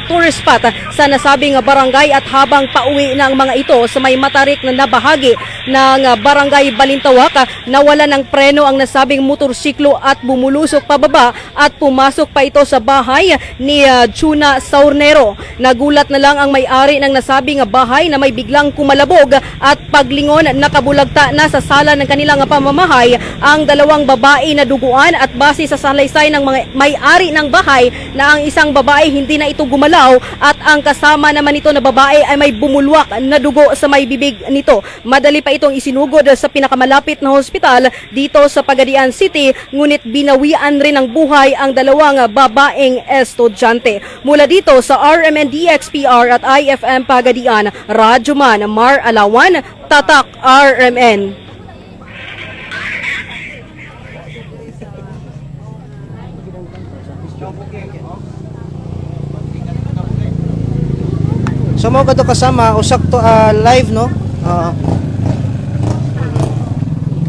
tourist spot sa nasabing barangay, at habang pauwi na ang mga ito sa may matarik na bahagi ng Barangay Balintawak, nawala ng preno ang nasabing motorsiklo at bumulusok pababa at pumasok pa ito sa bahay ni Chuna Saurnero. Nagulat na lang ang may-ari ng nasabing bahay na may biglang kumalabog at paglingon nakabulagta na sa sala ng kanilang pamamahay ang dalawang babae na duguan, at base sa salaysay ng mga may-ari ng bahay na ang isang babae hindi na ito gumalaw at ang kasama naman ito na babae ay may bumulwak na dugo sa may bibig nito. Madali pa itong isinugod sa pinakamalapit na hospital dito sa Pagadian City, ngunit binawian rin ng buhay ang dalawang babaeng estudyante. Mula dito sa RMN DXPR at IFM Pagadian, Radyoman Mar Alawan, Tatak RMN. So mo kadto kasama usak to live no.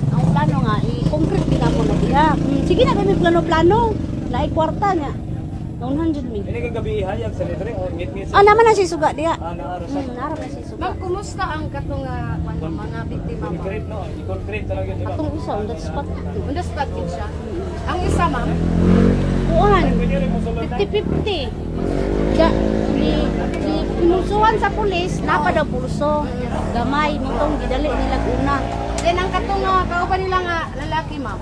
Ang plano nga, i-concrete din ako na diha. Sige na kami plano-plano. Naay kwarta niya. 100 min. Ini ka gabi ihayag sa libre o ngit-ngit sa Naman na si suga diha. naara sa Nara na si suga. Ma'am, kumusta ang katong mga biktima mo? concrete no, i-concrete talaga yun, di ba? Atong isa on that spot. On the spot din siya. Ang isa, ma'am, Kuan. Pwede rin mo sulod na. 50-50. Ni pinusuhan sa pulis, napa daw pulso. Gamay, mutong gidali nila una. then ang katong kauban nila nga lalaki, ma'am.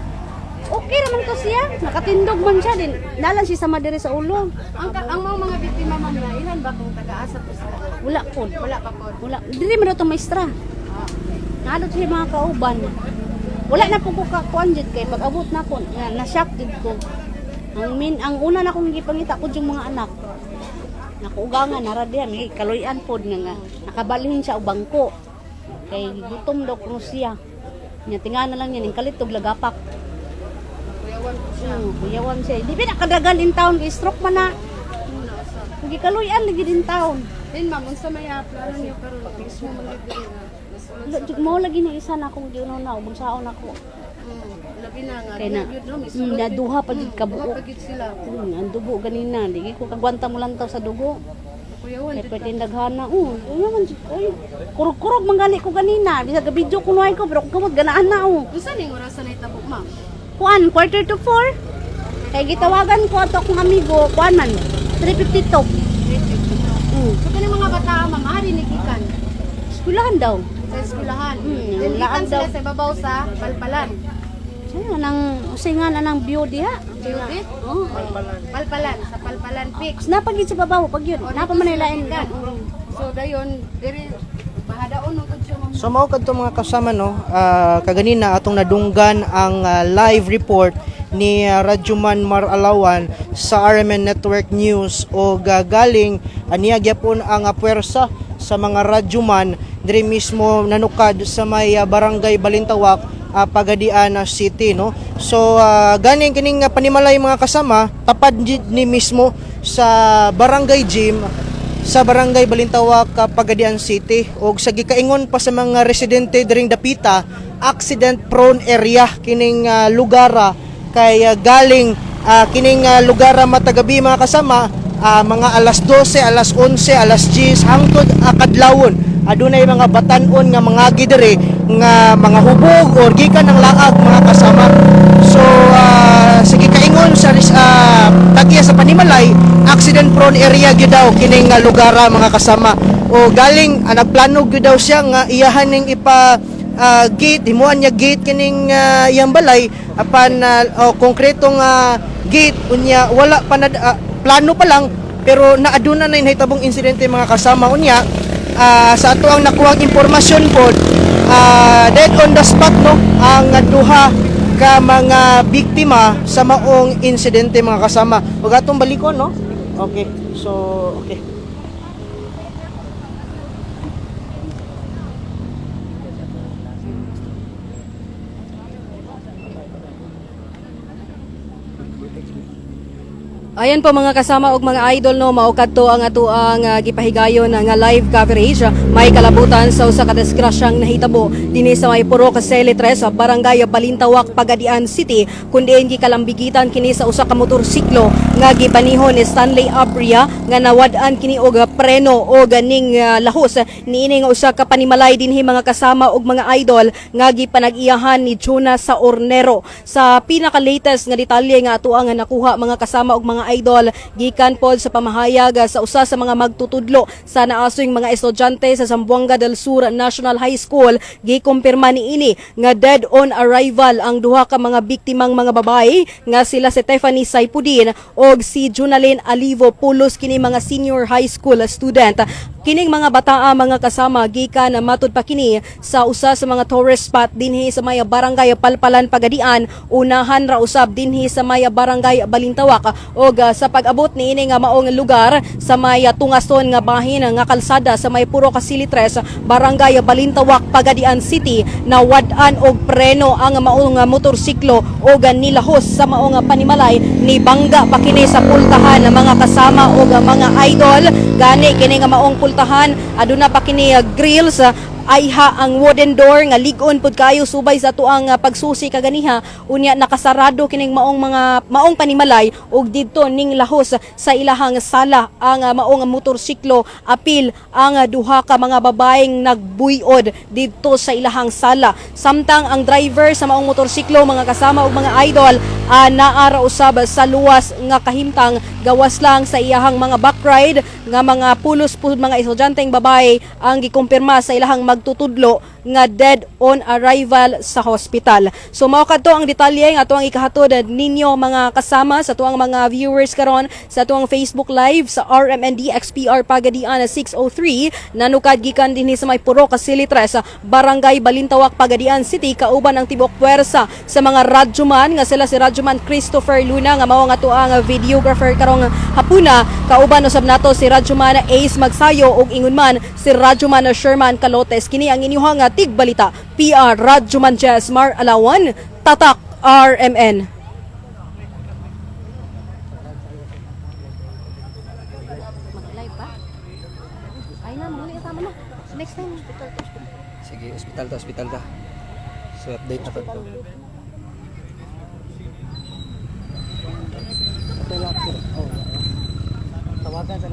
Okay naman to siya. Nakatindog man siya din. Nalan siya sa madiri sa ulo. Ang mga biktima, ma'am, na ilan ba kung taga-asa to sila? Wala po. Wala pa po. Wala. Dili man daw to maestra. Naadot siya mga kauban. Wala na po ko kakuan jud kay pag abot na ko na-shock jud ko. Ang una na kong gipangita ko yung mga anak. Nakuugangan nara diha may kaloyan pod nga nakabalhin siya og bangko. Kay gutom daw kuno siya. Nya tinga na lang yan ning kalitog lagapak. Kuyawan po siya. Kuyawan siya. Di ba nakadagal in town kay stroke man na. Kung gikaloyan lagi din town. Then, ma'am, unsa may plano niyo karon mismo mangyari na Mo lagi na isa na akong giuno na ug saon ako. labi na nga. Kay na Yun, no, mismo. naduha pa jud kabuok. Pagit sila. Ang dugo ganina, di ko kagwanta mo lang taw sa dugo. Kuyawan, Kay pwede daghana. Yaman jud ko. Kurog-kurog manggali ko ganina. Di sa video ko nuhay ko pero kung kamot ganaan na unsa ning orasan na itabok, ma'am? Kuan, 3:45. Kay gitawagan ko ato akong amigo, kuan man, 3:52. So, kani mga bata, ma'am, maaari nigikan Eskwelahan daw. sa eskwelahan. Hmm, Then, laan gikan sila daw. sa ibabaw sa palpalan. Siya nang usingan na ng view diha. Beauty? Oh. Palpalan, sa palpalan peak. Napagid sa babaw pag yun. Napa man nilain Gikan. So, dayon, diri, mahadaon mo siya, ma'am. So mao kadto mga kasama no, kaganina atong nadunggan ang live report ni Radyoman Maralawan sa RMN Network News o galing niya gyapon ang puwersa sa mga radyoman diri mismo nanukad sa may barangay Balintawak, Pagadian City no. So ganing kining panimalay mga kasama tapad ni mismo sa barangay gym sa barangay Balintawak, Pagadian City ug sa gikaingon pa sa mga residente diring dapita, accident prone area kining lugara kay galing kining lugara matagabi mga kasama mga alas 12, alas 11, alas 10 hangtod kadlawon adunay mga batan-on nga mga gidere nga mga hubog or gikan ng laag mga kasama. So sige kaingon sa tagya sa panimalay accident prone area gyud daw kining lugara mga kasama o galing nagplano gyud daw siya nga iyahan ning ipa gate himuan niya gate kining iyang balay apan konkretong gate unya wala pa na plano pa lang pero naaduna na nahitabong insidente mga kasama unya sa ato ang nakuhang impormasyon po dead on the spot no ang duha ka mga biktima sa maong insidente mga kasama ug atong balikon no. Okay, so okay. Ayan po mga kasama og mga idol no, mao kadto ang ato ang gipahigayon nga live coverage. May kalabutan sa usa ka disgrasyang nahitabo dinhi sa may Puro Casele 3 sa barangay Balintawak, Pagadian City, kundi gikalambigitan kini sa usa ka motorsiklo nga gibanihon ni Stanley Abria nga nawad-an kini og preno o ganing lahos niini nga usa ka panimalay dinhi mga kasama og mga idol nga gipanag-iyahan ni Jonas sa Ornero. Sa pinaka-latest nga detalye nga ato ang nakuha mga kasama og mga idol gikan pod sa pamahayag sa usa sa mga magtutudlo sa naaswing mga estudyante sa Zamboanga del Sur National High School, gikumpirma niini nga dead on arrival ang duha ka mga biktimang mga babae nga sila si Stephanie Saipudin og si Junalyn Alivo Pulos kini mga senior high school student. Kining mga bataa mga kasama gikan matud pa kini sa usa sa mga tourist spot dinhi sa may barangay Palpalan, Pagadian, unahan ra usab dinhi sa may barangay Balintawak og sa pag-abot niini nga maong lugar sa may tungason nga bahin nga kalsada sa may Puro Casele 3 barangay Balintawak, Pagadian City nawad-an og preno ang maong motorsiklo og nilahos sa maong panimalay ni bangga pa kini sa pultahan mga kasama og mga idol gani kini nga maong pultahan aduna pa kini grills ayha ang wooden door nga ligon pud kayo subay sa tuang pagsusi kaganiha unya nakasarado kining maong panimalay ug didto ning lahos sa ilahang sala ang maong motorsiklo apil ang duha ka mga babaeng nagbuyod didto sa ilahang sala samtang ang driver sa maong motorsiklo mga kasama ug mga idol naara usab sa luwas nga kahimtang gawas lang sa iyahang mga back ride nga mga pulos pud mga estudyanteng babae ang gikumpirma sa ilahang magtutudlo nga dead on arrival sa hospital. So mao kadto ang detalye nga atuang ikahatod ninyo mga kasama sa tuang mga viewers karon sa tuang Facebook Live sa RMND XPR Pagadian 603 nanukad gikan dinhi sa may puro ka Silitres Barangay Balintawak Pagadian City kauban ang tibok puwersa sa mga radyoman nga sila si Radyoman Christopher Luna nga mao nga tuang videographer karong hapuna kauban usab nato si Radyoman Ace Magsayo ug ingon man si Radyoman Sherman Calotes kini ang inyong tigbalita PR Radyoman Jesmar Alawan Tatak RMN. Mag-live ba? Ay na, muli kasama na. Next time, hospital to hospital. Sige, ospital ta. So update na to. Tawagan sa